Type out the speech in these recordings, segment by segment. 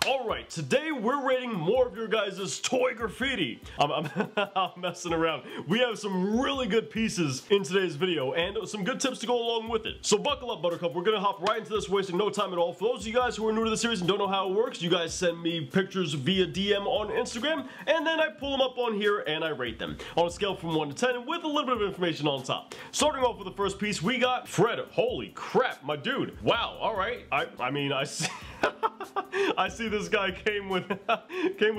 Alright, today we're rating more of your guys' toy graffiti. I'm messing around. We have some really good pieces in today's video and some good tips to go along with it. So buckle up, Buttercup. We're gonna hop right into this, wasting no time at all. For those of you guys who are new to the series and don't know how it works, you guys send me pictures via DM on Instagram, and then I pull them up on here and I rate them on a scale from 1 to 10 with a little bit of information on top. Starting off with the first piece, we got Fred. Holy crap, my dude. Wow, alright. I mean, I see... I see this guy came with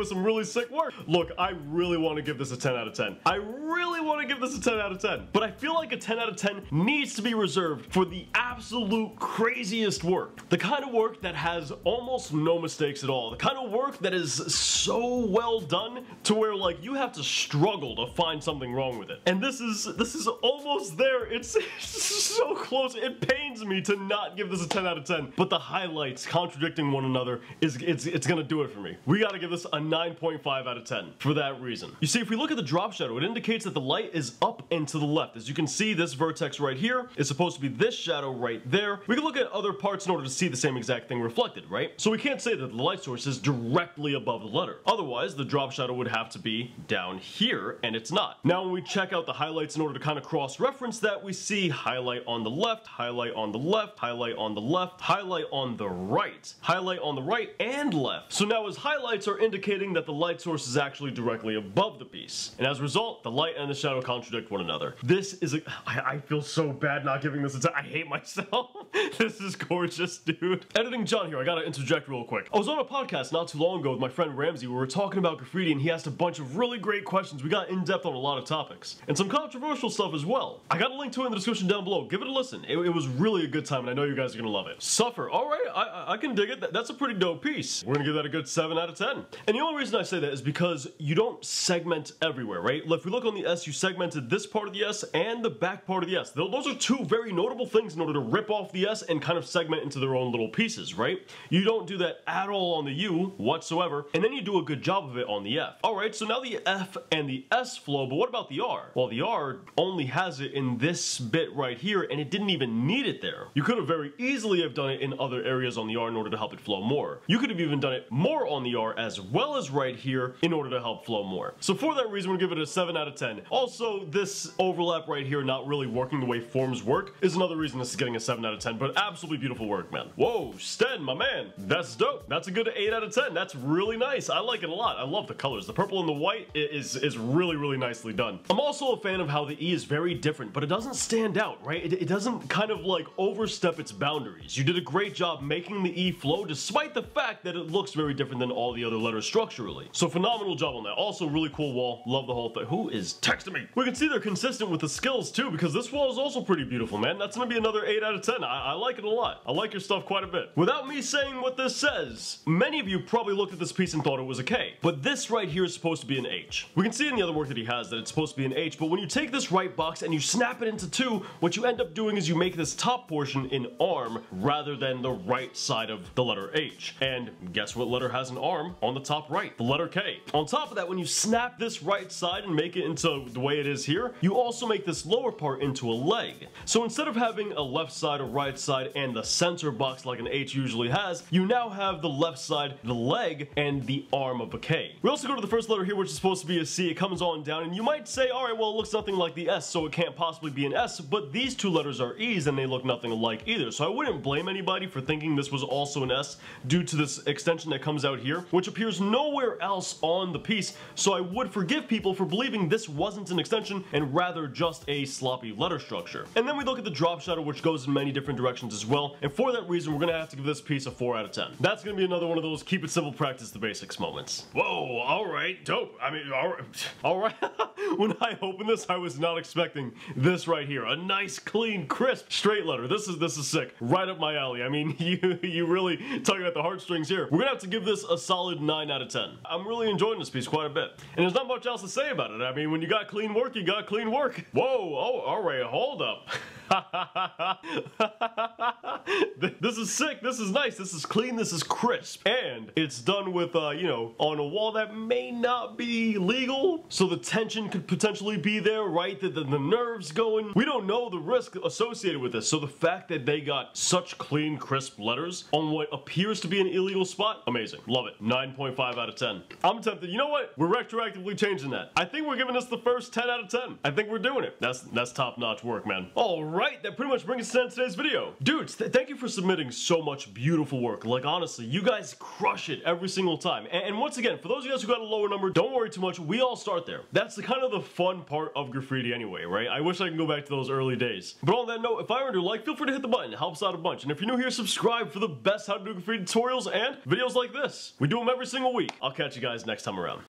some really sick work. Look, I really want to give this a 10 out of 10. I really want to give this a 10 out of 10. But I feel like a 10 out of 10 needs to be reserved for the absolute craziest work. The kind of work that has almost no mistakes at all. The kind of work that is so well done to where like you have to struggle to find something wrong with it. And this is almost there. It's so close. It pains me to not give this a 10 out of 10. But the highlights contradicting one another it's gonna do it for me. We gotta give this a 9.5 out of 10 for that reason. You see, if we look at the drop shadow, it indicates that the light is up and to the left. As you can see, this vertex right here is supposed to be this shadow right there. We can look at other parts in order to see the same exact thing reflected, right? So we can't say that the light source is directly above the letter. Otherwise, the drop shadow would have to be down here, and it's not. Now, when we check out the highlights in order to kind of cross-reference that, we see highlight on the left, highlight on the left, highlight on the left, highlight on the right, highlight on the right and left. So now his highlights are indicating that the light source is actually directly above the piece. And as a result, the light and the shadow contradict one another. This is I feel so bad not giving this a 10. I hate myself. This is gorgeous, dude. Editing John here, I gotta interject real quick. I was on a podcast not too long ago with my friend Ramsey. We were talking about graffiti and he asked a bunch of really great questions. We got in depth on a lot of topics. And some controversial stuff as well. I got a link to it in the description down below. Give it a listen. It was really a good time and I know you guys are gonna love it. Suffer. Alright, I can dig it. That's a pretty dope piece. We're gonna give that a good 7 out of 10. And the only reason I say that is because you don't segment everywhere, right? If we look on the S, you segmented this part of the S and the back part of the S. Those are two very notable things in order to rip off the S and kind of segment into their own little pieces, right? You don't do that at all on the U whatsoever, and then you do a good job of it on the F. Alright, so now the F and the S flow, but what about the R? Well, the R only has it in this bit right here, and it didn't even need it there. You could have very easily have done it in other areas on the R in order to help it flow more. You could have even done it more on the R as well as right here in order to help flow more. So for that reason, we'll give it a 7 out of 10. Also, this overlap right here not really working the way forms work is another reason this is getting a 7 out of 10, but absolutely beautiful work, man. Whoa, Sten, my man. That's dope. That's a good 8 out of 10. That's really nice. I like it a lot. I love the colors. The purple and the white is really, really nicely done. I'm also a fan of how the E is very different, but it doesn't stand out, right? It doesn't kind of like overstep its boundaries. You did a great job making the E flow despite the fact that it looks very different than all the other letters structurally. So phenomenal job on that. Also really cool wall. Love the whole thing. Who is texting me? We can see they're consistent with the skills too, because this wall is also pretty beautiful, man. That's gonna be another 8 out of 10. I like it a lot. I like your stuff quite a bit. Without me saying what this says, many of you probably looked at this piece and thought it was a K, but this right here is supposed to be an H. We can see in the other work that he has that it's supposed to be an H, but when you take this right box and you snap it into two, what you end up doing is you make this top portion an arm rather than the right side of the letter H. And guess what letter has an arm on the top right? The letter K. On top of that, when you snap this right side and make it into the way it is here, you also make this lower part into a leg. So instead of having a left side, a right side, and the center box like an H usually has, you now have the left side, the leg, and the arm of a K. We also go to the first letter here, which is supposed to be a C. It comes on down, and you might say, alright, well, it looks nothing like the S, so it can't possibly be an S, but these two letters are E's, and they look nothing alike either. So I wouldn't blame anybody for thinking this was also an S due to this extension that comes out here, which appears nowhere else on the piece, so I would forgive people for believing this wasn't an extension and rather just a sloppy letter structure. And then we look at the drop shadow, which goes in many different directions as well, and for that reason, we're gonna have to give this piece a 4 out of 10. That's gonna be another one of those keep it simple, practice the basics moments. Whoa, alright, dope. I mean, alright. When I opened this, I was not expecting this right here. A nice, clean, crisp, straight letter. This is sick. Right up my alley. I mean, you really talking about the heartstrings here. We're gonna have to give this a solid 9 out of 10. I'm really enjoying this piece quite a bit. And there's not much else to say about it. I mean, when you got clean work, you got clean work. Whoa, oh, alright, hold up. This is sick, this is nice, this is clean, this is crisp. And it's done with, you know, on a wall that may not be legal. So the tension could potentially be there, right? The nerves going. We don't know the risk associated with this. So the fact that they got such clean, crisp letters on what appears to be an illegal spot, amazing. Love it. 9.5 out of 10. I'm tempted. You know what? We're retroactively changing that. I think we're giving this the first 10 out of 10. I think we're doing it. That's top-notch work, man. All right, that pretty much brings us to the end of today's video. Dudes, thank you for submitting so much beautiful work. Like, honestly, you guys crush it every single time. And once again, for those of you guys who got a lower number, don't worry too much. We all start there. That's kind of the fun part of graffiti anyway, right? I wish I could go back to those early days. But on that note, if I earned your like, feel free to hit the button. It helps out a bunch. And if you're new here, subscribe for the best how to do graffiti tutorials and videos like this. We do them every single week. I'll catch you guys next time around.